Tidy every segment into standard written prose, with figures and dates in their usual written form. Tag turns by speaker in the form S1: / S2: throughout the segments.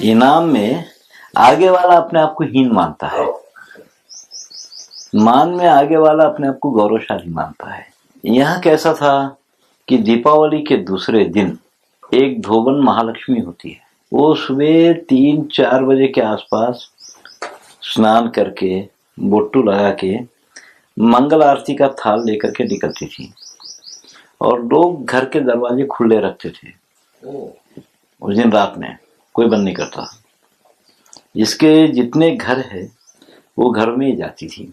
S1: इनाम में आगे वाला अपने आप को हीन मानता है, मान में आगे वाला अपने आप को गौरवशाली मानता है। यहाँ कैसा था कि दीपावली के दूसरे दिन एक धोबन महालक्ष्मी होती है। वो सुबह 3-4 बजे के आसपास स्नान करके बोट्टू लगा के मंगल आरती का थाल लेकर के निकलती थी और लोग घर के दरवाजे खुले रखते थे। उस दिन रात में कोई बंद नहीं करता, जिसके जितने घर है वो घर में ही जाती थी।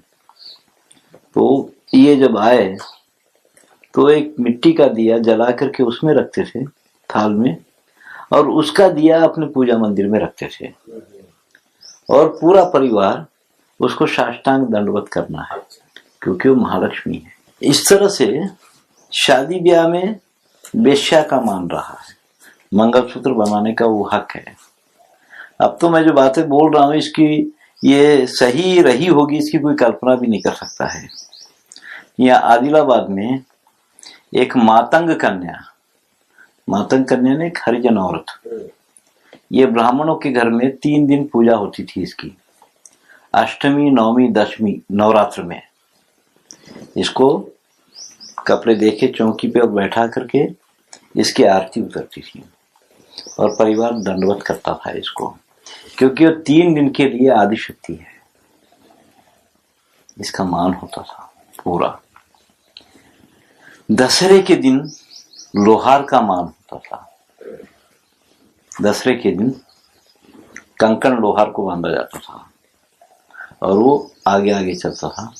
S1: तो ये जब आए तो एक मिट्टी का दिया जला करके उसमें रखते थे थाल में, और उसका दिया अपने पूजा मंदिर में रखते थे, और पूरा परिवार उसको साष्टांग दंडवत करना है क्योंकि वो महालक्ष्मी है। इस तरह से शादी ब्याह में वेश्या का मान रहा है, मंगलसूत्र बनाने का वो हक है। अब तो मैं जो बातें बोल रहा हूँ इसकी ये सही रही होगी इसकी कोई कल्पना भी नहीं कर सकता है। यहाँ आदिलाबाद में एक मातंग कन्या ने एक हरिजन औरत, ये ब्राह्मणों के घर में 3 दिन पूजा होती थी इसकी, अष्टमी, नवमी, दशमी, नवरात्र में। इसको कपड़े देके चौकी पे बैठा करके इसकी आरती उतरती थी और परिवार दंडवत करता था इसको, क्योंकि वो 3 दिन के लिए आदि शक्ति है। इसका मान होता था पूरा। दशहरे के दिन लोहार का मान होता था। दशहरे के दिन कंकण लोहार को बांधा जाता था और वो आगे आगे चलता था,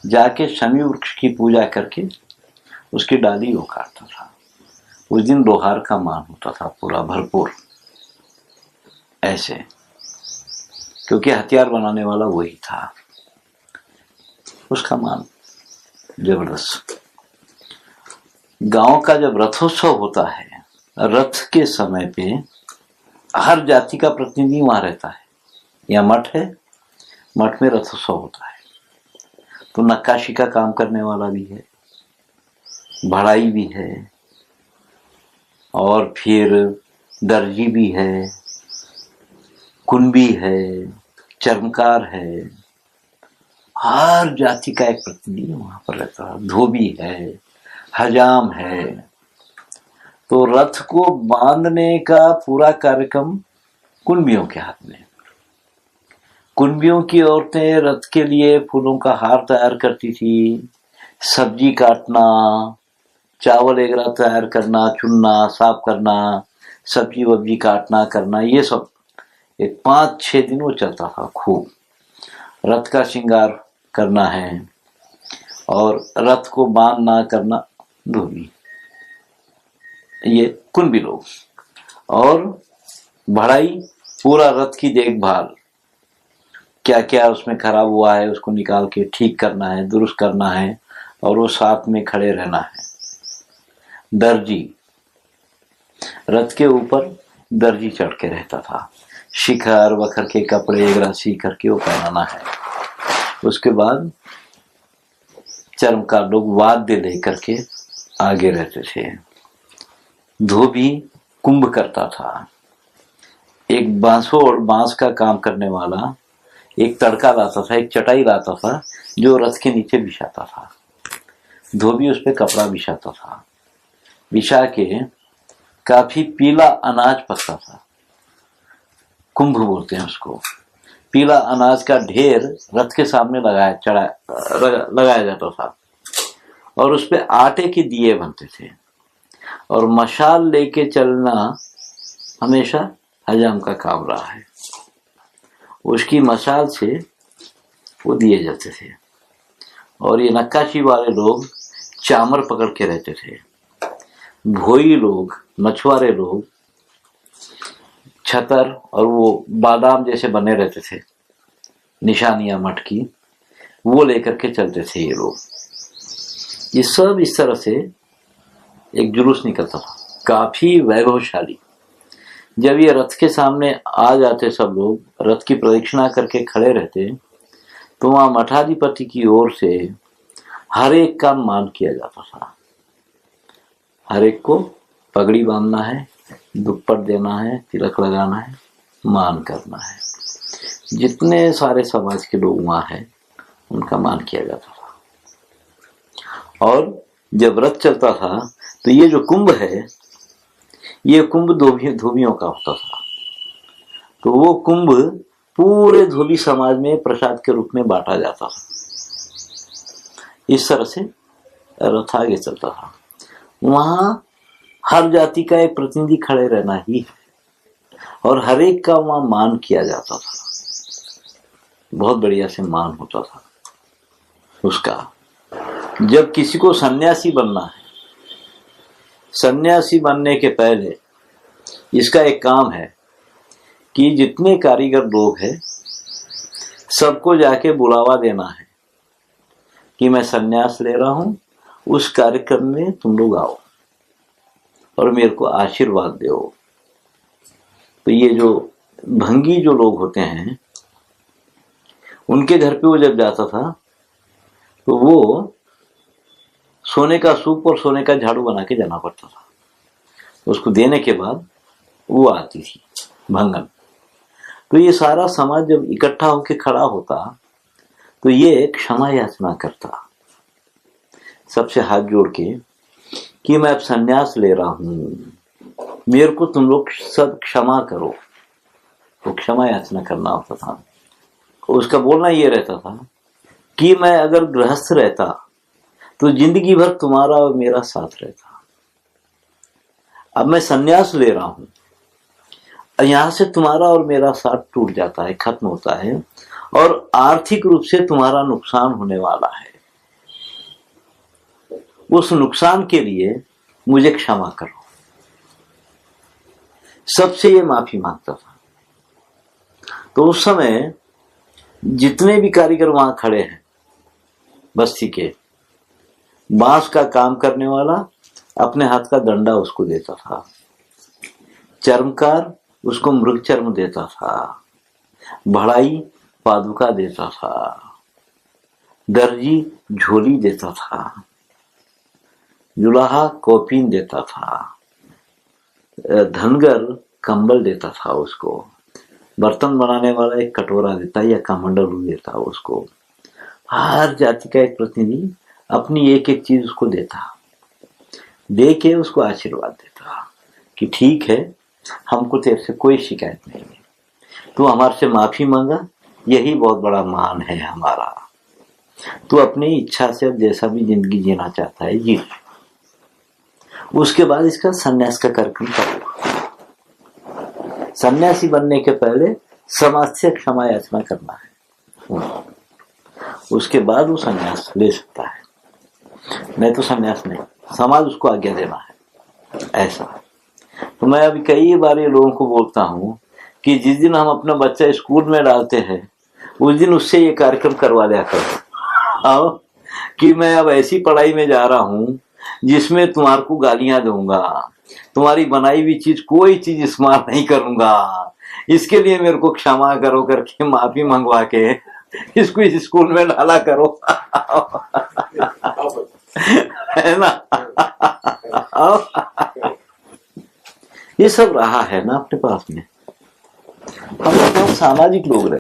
S1: जाके शमी वृक्ष की पूजा करके उसकी डाली वो काटता था। उस दिन लोहार का मान होता था पूरा भरपूर, ऐसे, क्योंकि हथियार बनाने वाला वही था। उसका मान जबरदस्त। गांव का जब रथोत्सव होता है, रथ के समय पे हर जाति का प्रतिनिधि वहां रहता है। यहाँ मठ है, मठ में रथोत्सव होता है, तो नक्काशी का काम करने वाला भी है, बढ़ाई भी है, और फिर दर्जी भी है, कुंभी है, चर्मकार है, हर जाति का एक प्रतिनिधि वहां पर रहता है। धोबी है, हजाम है। तो रथ को बांधने का पूरा कार्यक्रम कुंभियों के हाथ में। कुंभियों की औरतें रथ के लिए फूलों का हार तैयार करती थी, सब्जी काटना, चावल वगैरह तैयार करना, चुनना, साफ करना, सब्जी वब्जी काटना करना, ये सब एक 5-6 दिन वो चलता था खूब। रथ का श्रृंगार करना है और रथ को बांधना करना धोबी, ये कुंभी लोग, और बढ़ाई पूरा रथ की देखभाल, क्या क्या उसमें खराब हुआ है उसको निकाल के ठीक करना है, दुरुस्त करना है, और वो साथ में खड़े रहना है। दर्जी, रथ के ऊपर दर्जी चढ़ के रहता था, शिखर वखर के कपड़े वगैरह सी करके वो पहनाना है। उसके बाद चर्मकार लोग वाद्य लेकर के आगे रहते थे। धोबी कुंभ करता था। एक बांस का काम करने वाला एक तड़का लाता था, एक चटाई लाता था जो रथ के नीचे बिछाता था। धोबी उस पे कपड़ा बिछाता था, बिछा के काफी पीला अनाज पकता था, कुंभ बोलते हैं उसको। पीला अनाज का ढेर रथ के सामने लगाया जाता था, और उस पे आटे के दिए बनते थे, और मशाल लेके चलना हमेशा हजाम का काम रहा है। उसकी मशाल से वो दिए जाते थे, और ये नक्काशी वाले लोग चामर पकड़ के रहते थे। भोई लोग, मछुआरे लोग छतर और वो बादाम जैसे बने रहते थे, निशानियां मठ की, वो लेकर के चलते थे ये लोग। ये सब इस तरह से एक जुलूस निकलता था, काफी वैभवशाली। जब ये रथ के सामने आ जाते सब लोग, रथ की प्रदक्षिणा करके खड़े रहते, तो वहां मठाधिपति की ओर से हर एक का मान किया जाता था। हर एक को पगड़ी बांधना है, दुपट्टा देना है, तिलक लगाना है, मान करना है। जितने सारे समाज के लोग वहां हैं उनका मान किया जाता था। और जब रथ चलता था तो ये जो कुंभ है, ये कुंभ धोबियों का होता था। तो वो कुंभ पूरे धोबी समाज में प्रसाद के रूप में बांटा जाता था। इस तरह से रथ आगे चलता था। वहां हर जाति का एक प्रतिनिधि खड़े रहना ही है और हर एक का वहां मान किया जाता था। बहुत बढ़िया से मान होता था उसका। जब किसी को सन्यासी बनना है, सन्यासी बनने के पहले इसका एक काम है कि जितने कारीगर लोग हैं सबको जाके बुलावा देना है कि मैं सन्यास ले रहा हूं, उस कार्यक्रम में तुम लोग आओ और मेरे को आशीर्वाद दो। तो ये जो भंगी जो लोग होते हैं उनके घर पे वो जब जाता था तो वो सोने का सूप और सोने का झाड़ू बना के जाना पड़ता था। उसको देने के बाद वो आती थी भंगन। तो ये सारा समाज जब इकट्ठा होकर खड़ा होता तो ये क्षमा याचना करता, सबसे हाथ जोड़ के कि मैं अब संन्यास ले रहा हूं, मेरे को तुम लोग सब क्षमा करो। तो क्षमा याचना करना होता था। उसका बोलना ये रहता था कि मैं अगर गृहस्थ रहता तो जिंदगी भर तुम्हारा और मेरा साथ रहता। अब मैं संन्यास ले रहा हूं, यहां से तुम्हारा और मेरा साथ टूट जाता है, खत्म होता है और आर्थिक रूप से तुम्हारा नुकसान होने वाला है। उस नुकसान के लिए मुझे क्षमा करो। सबसे ये माफी मांगता था। तो उस समय जितने भी कारीगर वहां खड़े हैं बस्ती के, बांस का काम करने वाला अपने हाथ का दंडा उसको देता था, चर्मकार उसको मृग चर्म देता था, बढ़ाई पादुका देता था, दर्जी झोली देता था, जुलाहा कौपीन देता था, धनगर कंबल देता था उसको, बर्तन बनाने वाला एक कटोरा देता या कमंडलू देता उसको। हर जाति का एक प्रतिनिधि अपनी एक एक चीज उसको देता, दे के उसको आशीर्वाद देता कि ठीक है, हमको तेरे से कोई शिकायत नहीं है, तू हमारे से माफी मांगा, यही बहुत बड़ा मान है हमारा। तू अपनी इच्छा से अब जैसा भी जिंदगी जीना चाहता है जी। उसके बाद इसका सन्यास का कार्यक्रम करो। सन्यासी बनने के पहले समाज से क्षमा याचना करना है, उसके बाद वो सन्यास ले सकता है। नहीं तो सन्यास नहीं, समाज उसको आज्ञा देना है, ऐसा। तो मैं अभी कई बार ये लोगों को बोलता हूं कि जिस दिन हम अपना बच्चा स्कूल में डालते हैं उस दिन उससे ये कार्यक्रम करवा दिया करो कि मैं अब ऐसी पढ़ाई में जा रहा हूं जिसमें तुम्हारे को गालियां दूंगा, तुम्हारी बनाई हुई चीज कोई चीज इस्तेमाल नहीं करूंगा, इसके लिए मेरे को क्षमा करो करके माफी मंगवा के इसको इस स्कूल में डाला करो है ना। ये सब रहा है ना अपने पास में। हम बहुत सामाजिक लोग रहे।